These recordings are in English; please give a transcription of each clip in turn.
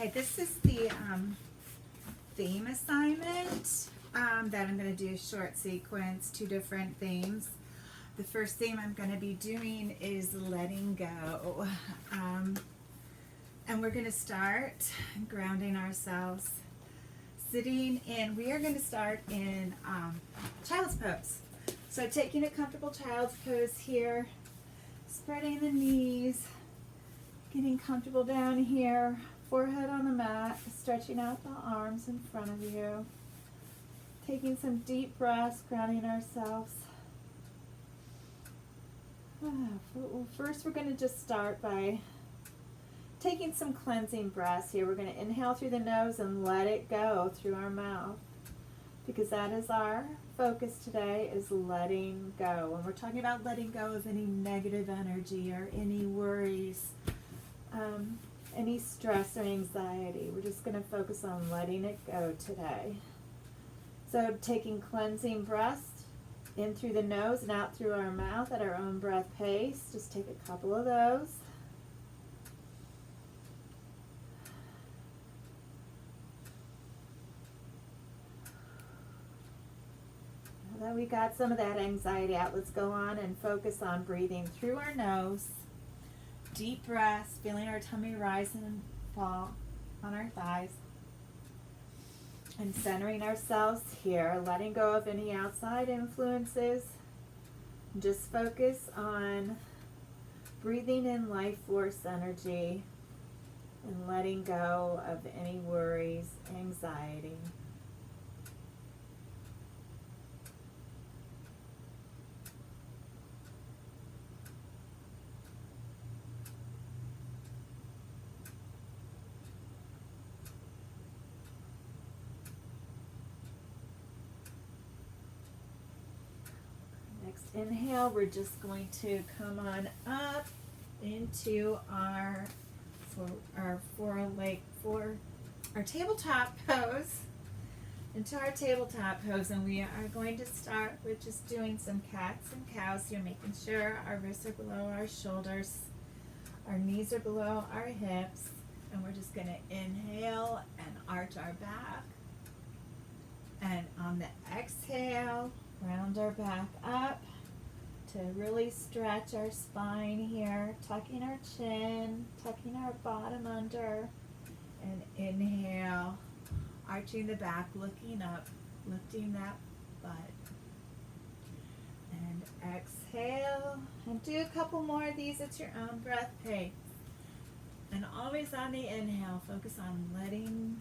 Okay, this is the theme assignment that I'm going to do a short sequence, 2 different themes. The first theme I'm going to be doing is letting go. And we're going to start grounding ourselves, sitting in, we are going to start in child's pose. So taking a comfortable child's pose here, spreading the knees, getting comfortable down here, forehead on the mat, stretching out the arms in front of you, taking some deep breaths, grounding ourselves. First we're going to just start by taking some cleansing breaths here. We're going to inhale through the nose and let it go through our mouth, because that is our focus today, is letting go. When we're talking about letting go of any negative energy or any worries, any stress or anxiety, we're just going to focus on letting it go today. So taking cleansing breaths in through the nose and out through our mouth at our own breath pace. Just take a couple of those. Now that we got some of that anxiety out, let's go on and focus on breathing through our nose. Deep breaths, feeling our tummy rise and fall on our thighs. And centering ourselves here, letting go of any outside influences. Just focus on breathing in life force energy and letting go of any worries, anxiety. Next inhale, we're just going to come on up into our tabletop pose, and we are going to start with just doing some cats and cows here, making sure our wrists are below our shoulders, our knees are below our hips, and we're just going to inhale and arch our back, and on the exhale, round our back up to really stretch our spine here, tucking our chin, tucking our bottom under, and inhale, arching the back, looking up, lifting that butt, and exhale, and do a couple more of these at your own breath pace. And always on the inhale, focus on letting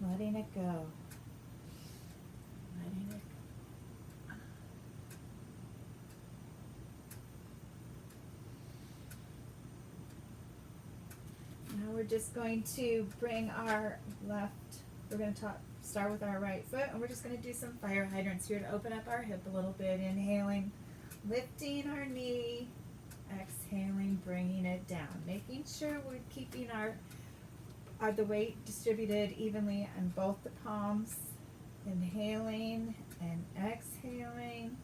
it go. Letting it go. Now we're just going to bring our we're going to start with our right foot, and we're just going to do some fire hydrants here to open up our hip a little bit. Inhaling, lifting our knee, exhaling, bringing it down. Making sure we're keeping the weight distributed evenly on both the palms. Inhaling and exhaling,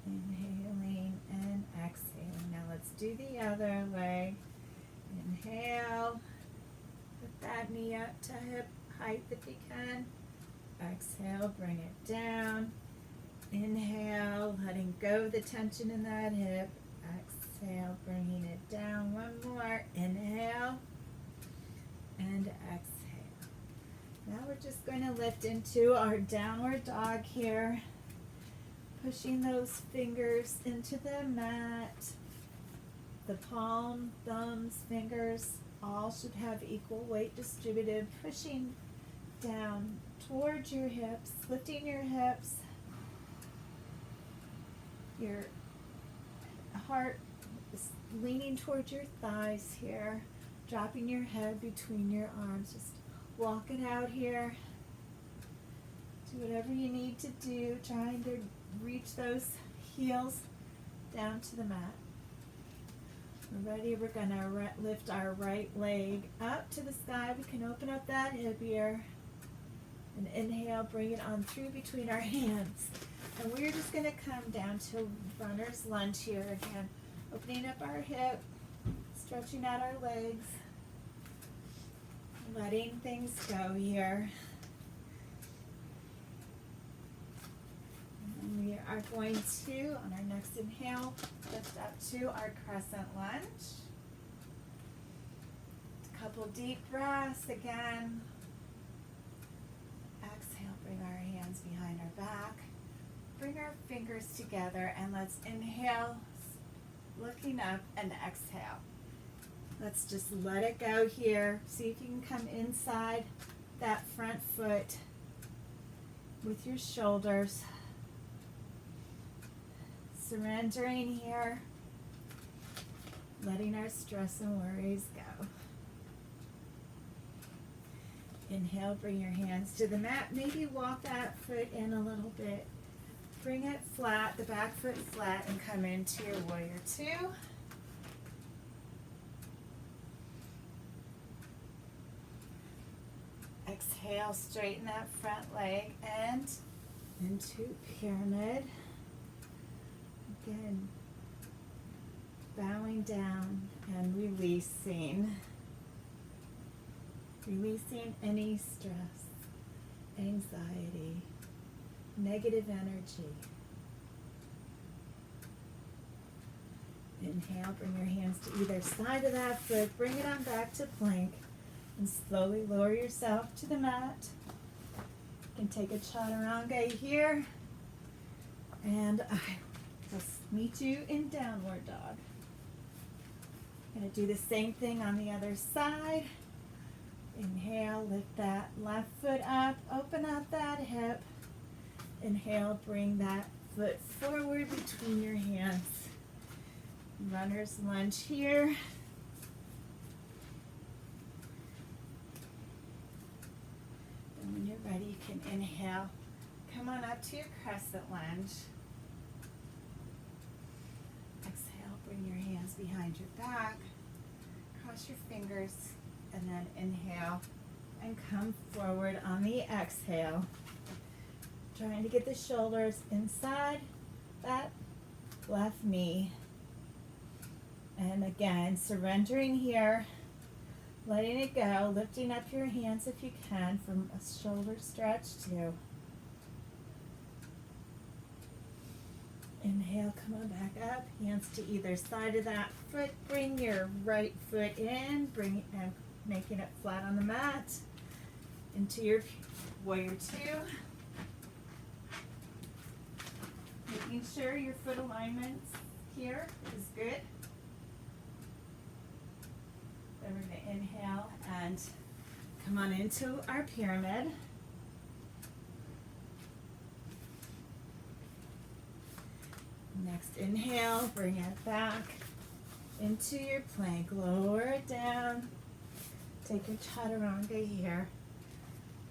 inhaling and exhaling. Now let's do the other leg. Inhale, put that knee up to hip height if you can. Exhale, bring it down. Inhale, letting go of the tension in that hip. Exhale, bringing it down. One more. Inhale and exhale. Now we're just going to lift into our downward dog here. Pushing those fingers into the mat. The palm, thumbs, fingers all should have equal weight distributed, pushing down towards your hips, lifting your hips. Your heart is leaning towards your thighs here, dropping your head between your arms. Just walk it out here. Do whatever you need to do, trying to reach those heels down to the mat. We're ready. We're going to lift our right leg up to the sky. We can open up that hip here. And inhale, bring it on through between our hands. And we're just going to come down to runner's lunge here again. Opening up our hip, stretching out our legs. letting things go here. And we are going to, on our next inhale, lift up to our crescent lunge. A couple deep breaths again. Exhale, bring our hands behind our back. Bring our fingers together and let's inhale, looking up, and exhale. Let's just let it go here. See if you can come inside that front foot with your shoulders. Surrendering here, letting our stress and worries go. Inhale, bring your hands to the mat. Maybe walk that foot in a little bit. Bring it flat, the back foot flat, and come into your warrior two. Exhale, straighten that front leg and into pyramid. Again, bowing down and releasing. Releasing any stress, anxiety, negative energy. Inhale, bring your hands to either side of that foot. Bring it on back to plank. And slowly lower yourself to the mat. You can take a chaturanga here. And I will meet you in downward dog. Going to do the same thing on the other side. Inhale, lift that left foot up. Open up that hip. Inhale, bring that foot forward between your hands. Runner's lunge here. And when you're ready, you can inhale. Come on up to your crescent lunge. Exhale, bring your hands behind your back. Cross your fingers, and then inhale and come forward on the exhale. Trying to get the shoulders inside that left knee. And again, surrendering here. Letting it go, lifting up your hands if you can from a shoulder stretch too. Inhale, come on back up, hands to either side of that foot. Bring your right foot in, bring it and making it flat on the mat. Into your warrior two. Making sure your foot alignment here is good. Then we're going to inhale and come on into our pyramid. Next inhale, bring it back into your plank. Lower it down. Take your chaturanga here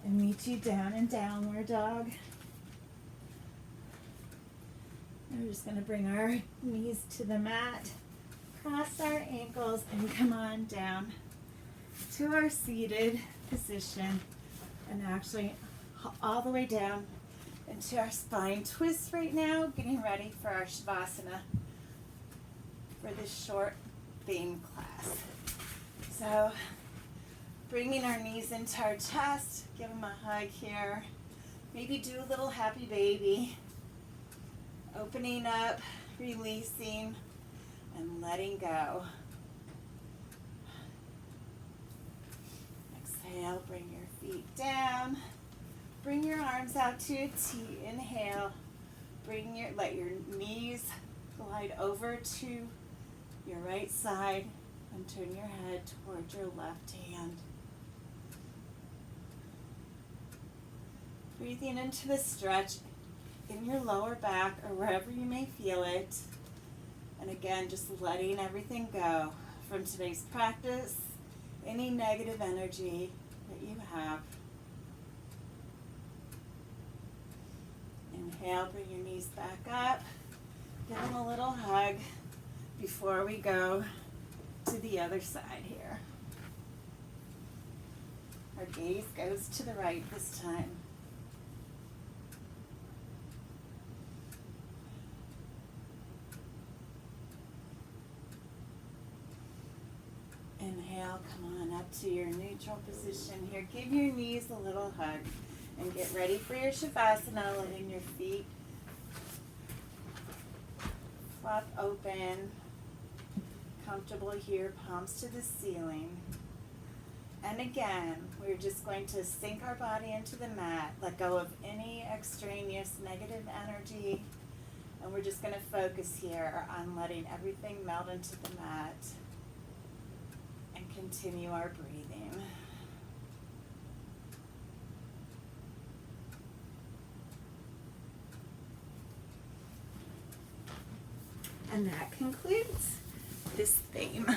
and meet you down in downward dog. And we're just going to bring our knees to the mat. Cross our ankles and come on down to our seated position and actually all the way down into our spine twist right now, getting ready for our Shavasana for this short theme class. So bringing our knees into our chest, give them a hug here. Maybe do a little happy baby. Opening up, releasing, and letting go. Exhale, bring your feet down. Bring your arms out to a T. Inhale. Let your knees glide over to your right side and turn your head toward your left hand. Breathing into the stretch in your lower back or wherever you may feel it. And again, just letting everything go from today's practice, any negative energy that you have. Inhale, bring your knees back up. Give them a little hug before we go to the other side here. Our gaze goes to the right this time. Inhale, Now come on up to your neutral position here. Give your knees a little hug and get ready for your Shavasana, letting your feet flop open. Comfortable here, palms to the ceiling. And again, we're just going to sink our body into the mat, let go of any extraneous negative energy, and we're just going to focus here on letting everything melt into the mat and continue our breathing. And that concludes this theme.